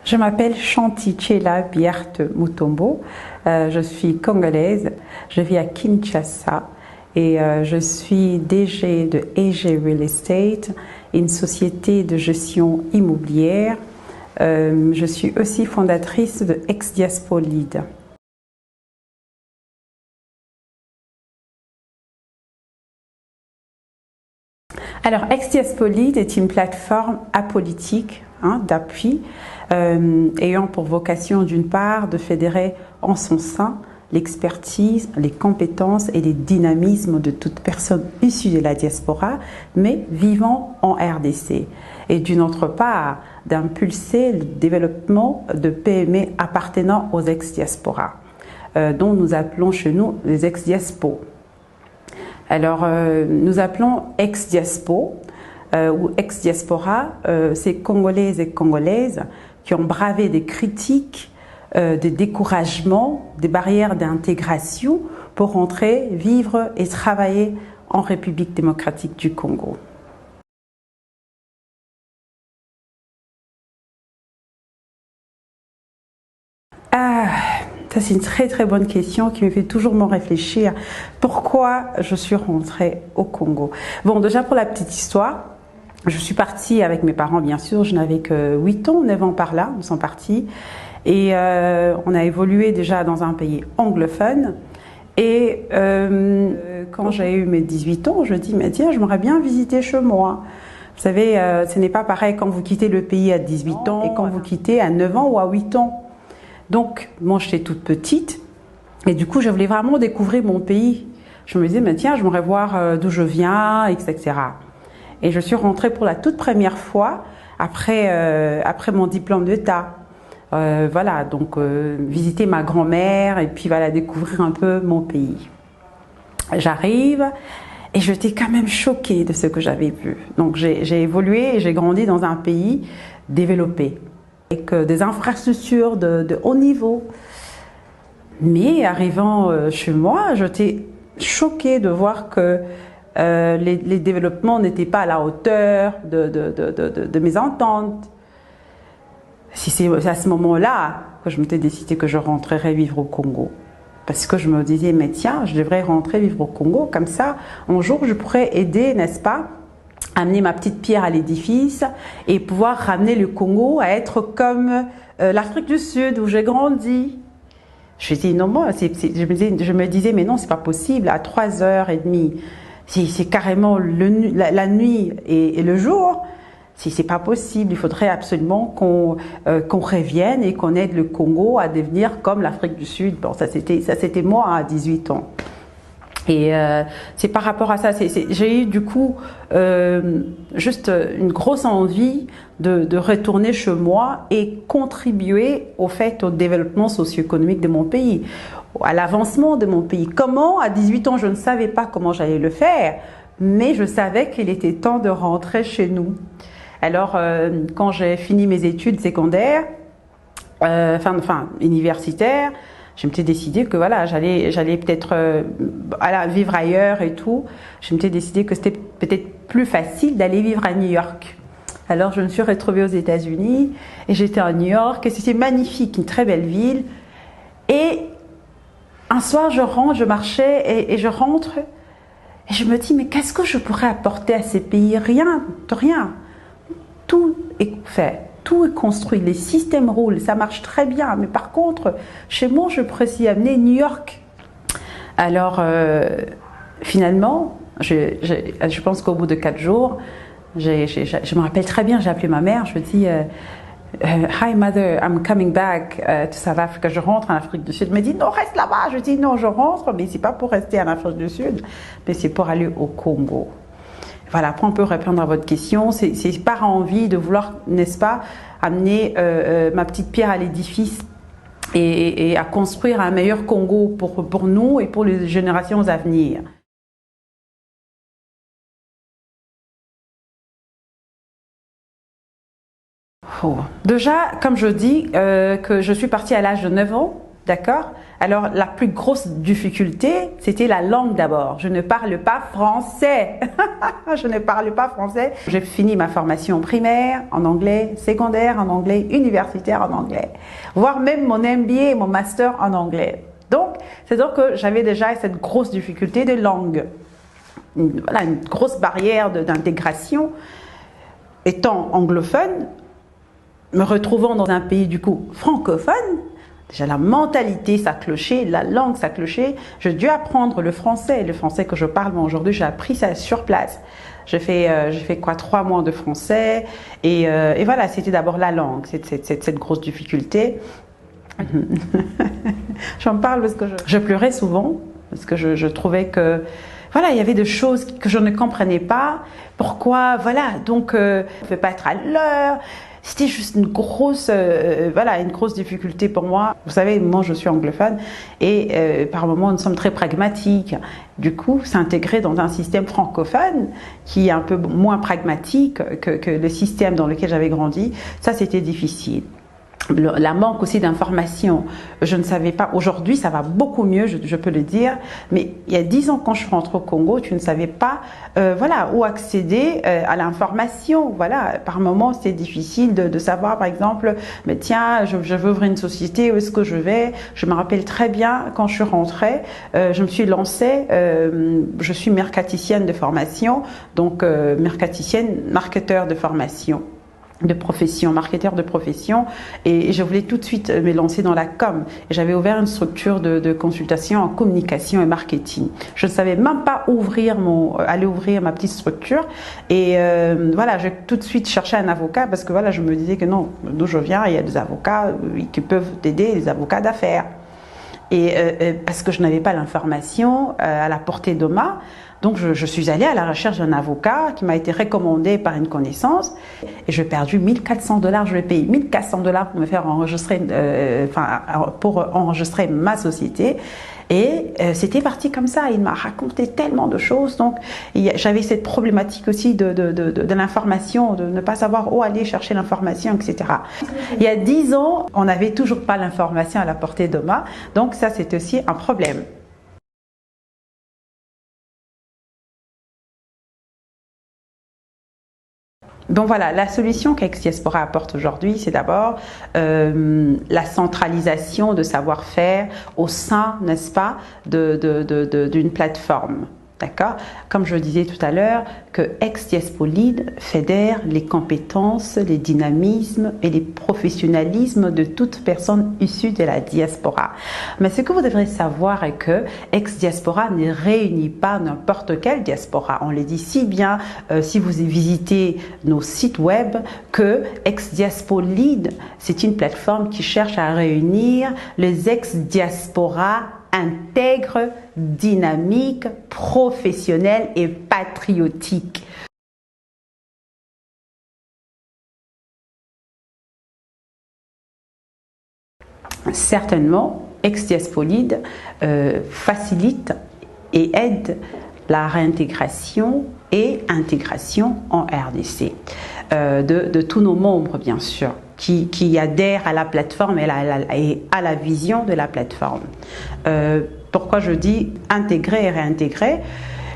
Je m'appelle Chantichela Bierte Mutombo, je suis congolaise, je vis à Kinshasa et je suis DG de AG Real Estate, une société de gestion immobilière. Je suis aussi fondatrice de Ex-Diaspo Lead. Alors, Ex-Diaspo Lead est une plateforme apolitique d'appui ayant pour vocation d'une part de fédérer en son sein l'expertise, les compétences et les dynamismes de toute personne issue de la diaspora, mais vivant en RDC. Et d'une autre part, d'impulser le développement de PME appartenant aux ex-diasporas, dont nous appelons chez nous les ex-diaspos. Alors, nous appelons ex-diaspo ou ex-diaspora, ces Congolaises et Congolaises qui ont bravé des critiques, des découragements, des barrières d'intégration pour rentrer, vivre et travailler en République démocratique du Congo. Ça, c'est une très bonne question qui me fait toujours me réfléchir. Pourquoi je suis rentrée au Congo? Bon, déjà pour la petite histoire, je suis partie avec mes parents, bien sûr. Je n'avais que 8 ans, 9 ans par là, nous sommes partis. Et on a évolué déjà dans un pays anglophone. Et quand j'ai eu mes 18 ans, je dis, mais tiens, j'aimerais bien visiter chez moi. Vous savez, ce n'est pas pareil quand vous quittez le pays à 18 ans et quand vous quittez à 9 ans ou à 8 ans. Donc, moi, j'étais toute petite et du coup, je voulais vraiment découvrir mon pays. Je me disais, mais tiens, j'aimerais voir d'où je viens, etc. Et je suis rentrée pour la toute première fois après mon diplôme d'État. Voilà, donc visiter ma grand-mère et puis voilà, découvrir un peu mon pays. J'arrive et j'étais quand même choquée de ce que j'avais vu. Donc, j'ai évolué et j'ai grandi dans un pays développé, avec des infrastructures de haut niveau. Mais arrivant chez moi, j'étais choquée de voir que les développements n'étaient pas à la hauteur de mes attentes. Si c'est à ce moment-là que je m'étais décidé que je rentrerais vivre au Congo. Parce que je me disais, mais tiens, je devrais rentrer vivre au Congo, comme ça, un jour je pourrais aider, n'est-ce pas, amener ma petite pierre à l'édifice et pouvoir ramener le Congo à être comme l'Afrique du Sud où j'ai grandi. Je dis non, moi, je me disais mais non, c'est pas possible. À 3h30, c'est carrément la nuit et le jour. C'est pas possible. Il faudrait absolument qu'on revienne et qu'on aide le Congo à devenir comme l'Afrique du Sud. Bon, ça c'était moi à 18 ans. Et c'est par rapport à ça, j'ai eu du coup juste une grosse envie de retourner chez moi et contribuer au développement socio-économique de mon pays, à l'avancement de mon pays. Comment? À 18 ans, je ne savais pas comment j'allais le faire, mais je savais qu'il était temps de rentrer chez nous. Alors, quand j'ai fini mes études secondaires, universitaires, je m'étais décidé que voilà, j'allais peut-être vivre ailleurs et tout. Je m'étais décidé que c'était peut-être plus facile d'aller vivre à New York. Alors je me suis retrouvée aux États-Unis et j'étais à New York et c'était magnifique, une très belle ville. Et un soir je marchais et je rentre et je me dis mais qu'est-ce que je pourrais apporter à ces pays? Rien, rien. Tout est fait. Tout est construit, les systèmes roulent, ça marche très bien. Mais par contre, chez moi, je pourrais s'y amener New York. Alors, finalement, je pense qu'au bout de 4 jours, je me rappelle très bien, j'ai appelé ma mère, je lui dis Hi mother, I'm coming back to South Africa. Je rentre en Afrique du Sud. Elle me dit non, reste là-bas. Je dis non, je rentre, mais c'est pas pour rester en Afrique du Sud, mais c'est pour aller au Congo. Voilà, après on peut répondre à votre question. C'est par envie de vouloir, n'est-ce pas, amener ma petite pierre à l'édifice et à construire un meilleur Congo pour nous et pour les générations à venir. Oh. Déjà, comme je dis, que je suis partie à l'âge de 9 ans, D'accord? Alors, la plus grosse difficulté, c'était la langue d'abord. Je ne parle pas français. Je ne parle pas français. J'ai fini ma formation primaire en anglais, secondaire en anglais, universitaire en anglais, voire même mon MBA et mon master en anglais. Donc, c'est donc que j'avais déjà cette grosse difficulté de langue. Voilà, une grosse barrière d'intégration. Étant anglophone, me retrouvant dans un pays du coup francophone, déjà la mentalité ça clochait, la langue ça clochait. J'ai dû apprendre le français que je parle aujourd'hui, j'ai appris ça sur place. J'ai fait quoi, 3 mois de français et voilà, c'était d'abord la langue, cette grosse difficulté. J'en parle parce que je pleurais souvent, parce que je trouvais que voilà, il y avait des choses que je ne comprenais pas. Pourquoi, voilà, donc on ne peut pas être à l'heure. C'était juste une grosse, voilà, une grosse difficulté pour moi. Vous savez, moi je suis anglophone et par moments nous sommes très pragmatiques. Du coup, s'intégrer dans un système francophone qui est un peu moins pragmatique que le système dans lequel j'avais grandi, ça c'était difficile. La manque aussi d'informations. Je ne savais pas, aujourd'hui ça va beaucoup mieux, je peux le dire, mais il y a 10 ans quand je suis rentrée au Congo, tu ne savais pas voilà, où accéder à l'information. Voilà, par moments c'était difficile de savoir par exemple, mais tiens, je veux ouvrir une société, où est-ce que je vais? Je me rappelle très bien quand je suis rentrée, je me suis lancée, je suis mercaticienne de formation, donc mercaticienne, marketeur de formation. De profession, marketeur de profession, et je voulais tout de suite me lancer dans la com. J'avais ouvert une structure de consultation en communication et marketing. Je ne savais même pas aller ouvrir ma petite structure, et voilà, j'ai tout de suite cherché un avocat parce que voilà, je me disais que non, d'où je viens, il y a des avocats qui peuvent t'aider, les avocats d'affaires. Et parce que je n'avais pas l'information à la portée de main. Donc je suis allée à la recherche d'un avocat qui m'a été recommandé par une connaissance et j'ai perdu 1400 $. Je vais payer 1400 $ pour me faire enregistrer, pour enregistrer ma société. Et c'était parti comme ça. Il m'a raconté tellement de choses. Donc j'avais cette problématique aussi de l'information, de ne pas savoir où aller chercher l'information, etc. Il y a 10 ans, on n'avait toujours pas l'information à la portée de main. Donc ça, c'est aussi un problème. Donc voilà, la solution qu'Ex-Diaspora apporte aujourd'hui, c'est d'abord la centralisation de savoir-faire au sein, n'est-ce pas, d'une plateforme. D'accord? Comme je le disais tout à l'heure, que Ex-Diaspolide fédère les compétences, les dynamismes et les professionnalismes de toute personne issue de la diaspora. Mais ce que vous devrez savoir est que Ex-Diaspora ne réunit pas n'importe quelle diaspora. On le dit si bien si vous visitez nos sites web que Ex-Diaspolide, c'est une plateforme qui cherche à réunir les ex-diasporas intègre, dynamique, professionnel et patriotique. Certainement, Ex-Diaspolide facilite et aide la réintégration et intégration en RDC de tous nos membres, bien sûr, qui adhèrent à la plateforme et à la vision de la plateforme. Pourquoi je dis intégrer et réintégrer?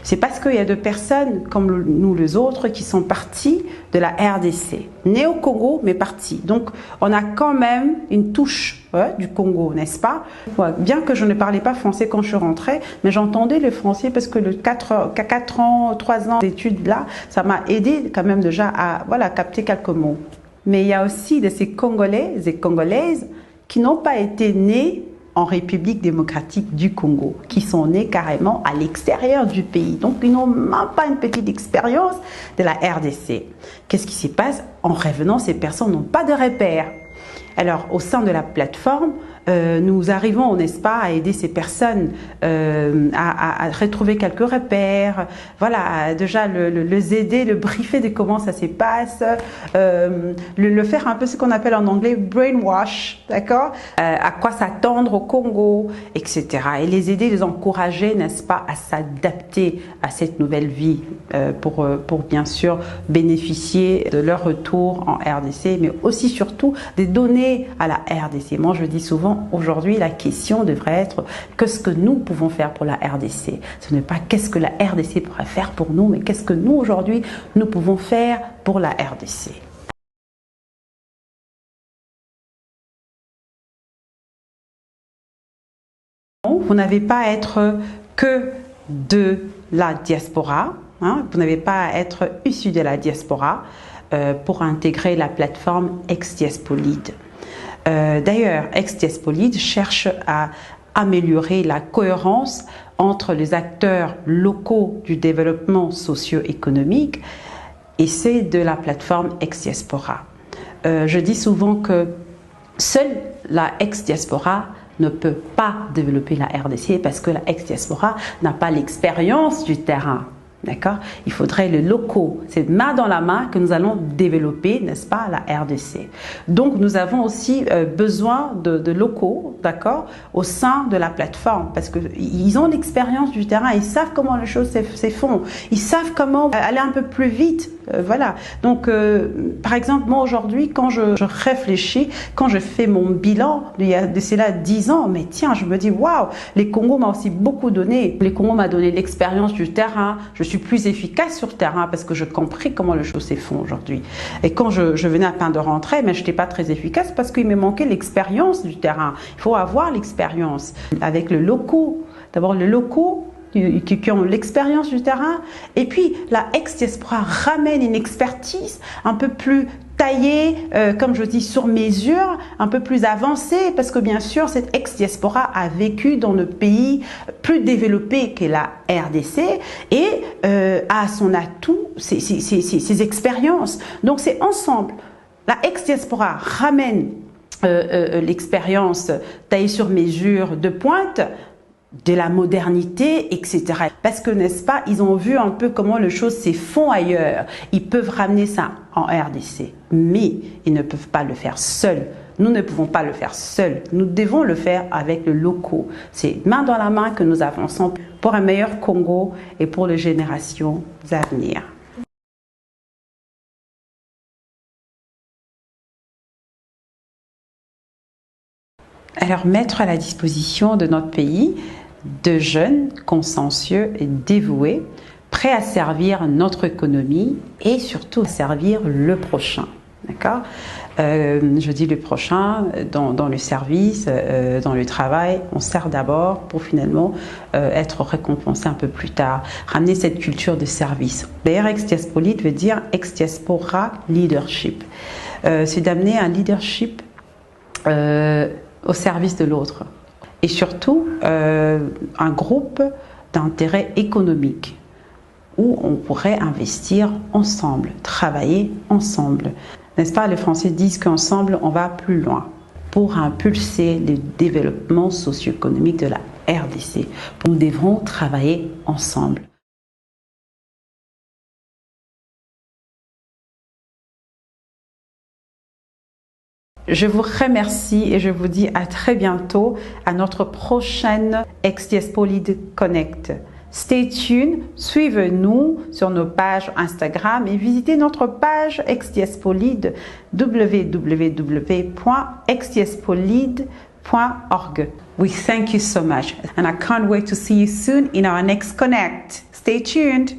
C'est parce qu'il y a des personnes comme nous les autres qui sont partis de la RDC, nés au Congo mais partis. Donc on a quand même une touche du Congo, n'est-ce pas? Bien que je ne parlais pas français quand je suis rentrée, mais j'entendais le français parce que 3 ans d'études là, ça m'a aidé quand même déjà à voilà, capter quelques mots. Mais il y a aussi de ces Congolais et Congolaises qui n'ont pas été nés en République démocratique du Congo, qui sont nés carrément à l'extérieur du pays. Donc, ils n'ont même pas une petite expérience de la RDC. Qu'est-ce qui se passe? En revenant, ces personnes n'ont pas de repères. Alors, au sein de la plateforme, nous arrivons, n'est-ce pas, à aider ces personnes à retrouver quelques repères, voilà, déjà les aider, le briefer de comment ça se passe, le faire un peu ce qu'on appelle en anglais brainwash, d'accord, à quoi s'attendre au Congo, etc. Et les aider, les encourager, n'est-ce pas, à s'adapter à cette nouvelle vie pour bien sûr bénéficier de leur retour en RDC, mais aussi surtout des données à la RDC. Moi, je dis souvent, Pourtant, aujourd'hui, la question devrait être qu'est-ce que nous pouvons faire pour la RDC. Ce n'est pas qu'est-ce que la RDC pourrait faire pour nous, mais qu'est-ce que nous, aujourd'hui, nous pouvons faire pour la RDC. Vous n'avez pas à être que de la diaspora, hein, vous n'avez pas à être issu de la diaspora pour intégrer la plateforme ex-Diaspolide. D'ailleurs, ex-Diaspolide cherche à améliorer la cohérence entre les acteurs locaux du développement socio-économique et ceux de la plateforme ex-diaspora. Je dis souvent que seule la ex-diaspora ne peut pas développer la RDC parce que la ex-diaspora n'a pas l'expérience du terrain. D'accord? Il faudrait les locaux. C'est main dans la main que nous allons développer, n'est-ce pas, la RDC. Donc, nous avons aussi besoin de locaux, d'accord, au sein de la plateforme parce qu'ils ont l'expérience du terrain, ils savent comment les choses se font, ils savent comment aller un peu plus vite. Voilà. Donc, par exemple, moi aujourd'hui, quand je réfléchis, quand je fais mon bilan il y a de cela 10 ans, mais tiens, je me dis, waouh, les Congo m'a aussi beaucoup donné. Les Congo m'a donné l'expérience du terrain. Je suis plus efficace sur le terrain parce que je compris comment les choses se font aujourd'hui. Et quand je venais à peine de rentrer, mais je n'étais pas très efficace parce qu'il me manquait l'expérience du terrain. Il faut avoir l'expérience avec le locaux. D'abord, les locaux qui ont l'expérience du terrain, et puis la ex-diaspora ramène une expertise un peu plus taillée, comme je dis, sur mesure, un peu plus avancée, parce que bien sûr, cette ex-diaspora a vécu dans le pays plus développé que la RDC et a son atout, ses expériences. Donc c'est ensemble. La ex-diaspora ramène l'expérience taillée sur mesure de pointe, de la modernité, etc. Parce que, n'est-ce pas, ils ont vu un peu comment les choses se font ailleurs. Ils peuvent ramener ça en RDC, mais ils ne peuvent pas le faire seuls. Nous ne pouvons pas le faire seuls. Nous devons le faire avec le locaux. C'est main dans la main que nous avançons pour un meilleur Congo et pour les générations à venir. Alors, mettre à la disposition de notre pays de jeunes consciencieux et dévoués, prêts à servir notre économie et surtout à servir le prochain. D'accord? Je dis le prochain, dans le service, dans le travail, on sert d'abord pour finalement être récompensé un peu plus tard. Ramener cette culture de service. D'ailleurs, ex-diaspolide veut dire ex-diaspora leadership. C'est d'amener un leadership au service de l'autre. Et surtout, un groupe d'intérêt économique où on pourrait investir ensemble, travailler ensemble. N'est-ce pas, les Français disent qu'ensemble, on va plus loin pour impulser le développement socio-économique de la RDC. Nous devrons travailler ensemble. Je vous remercie et je vous dis à très bientôt à notre prochaine ex-Diaspolide Connect. Stay tuned, suivez-nous sur nos pages Instagram et visitez notre page ex-Diaspolide www.exdiaspolide.org. We thank you so much and I can't wait to see you soon in our next Connect. Stay tuned.